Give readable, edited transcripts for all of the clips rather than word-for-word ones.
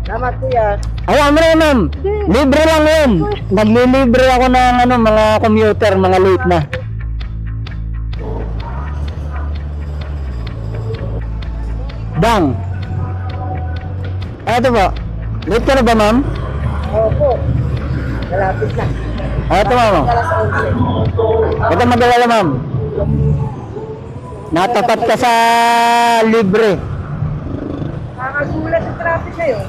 Salamat kuya. Ay, mo na ma'am. Libre lang yun. Naglilibre ako ng mga commuter, mga late na. Dang. Eto po. Late ka na ba, ma'am? Opo. Malapit na. Eto, ma'am. Alas 11. Ito magalala, ma'am. Natapat ka sa libre. Nakakagulat sa traffic ngayon.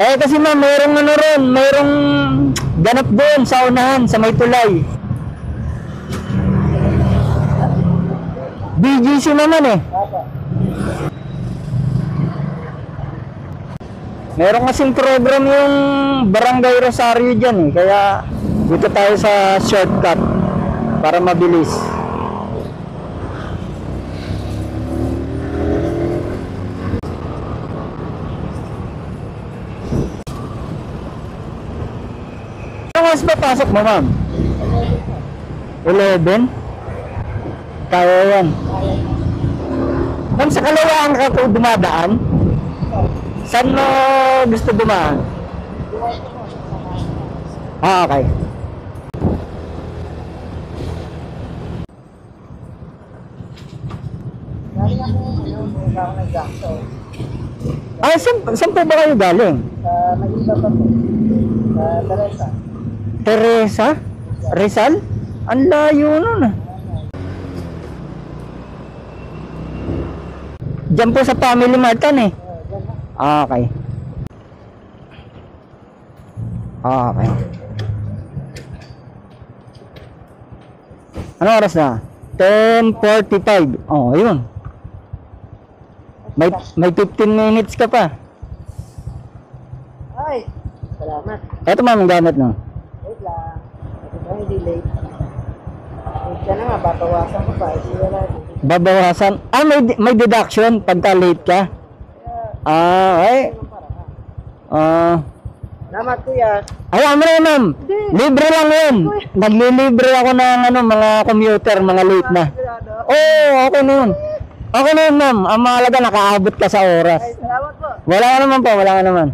Eh kasi ma'am, mayroong ganap doon sa unahan, sa may tulay. BGC naman eh. Opo. Meron kasing program yung Barangay Rosario dyan eh. Kaya dito tayo sa shortcut para mabilis. Anong oras ba pasok mo, ma'am? 11? Kaya yan. Ma'am, sa Kalawaan ka po dumadaan? Saan mo gusto dumaan? Ah, okay. Galing ako ngayon. Punta ako ng Jackson. Ah, saan po ba kayo galing? Sa may iba pa po. Sa Teresa. Teresa? Rizal? Ang layo nun ah. Diyan po sa Family Martan eh. Ah, okay. Ah, okay. Anong oras na? 10:45. Oh, yun. May 15 minutes ka pa. Ay! Salamat. Eto ma'am, ang gamit no. Wait lang. Ito ba hindi late? Late ka na nga. Babawasan ko pa. Hindi wala. Babawasan. Ah, may deduction pagka late ka. Ah, ay. Salamat kuya. Ay, mo na ma'am. Libre lang yun. Naglilibre ako ng mga commuter, mga late na. Oh, okay na yun. Okay na yun, ma'am. Ang mahalaga, nakaabot ka sa oras. Ay, salamat po. Wala ka naman po, wala ka naman.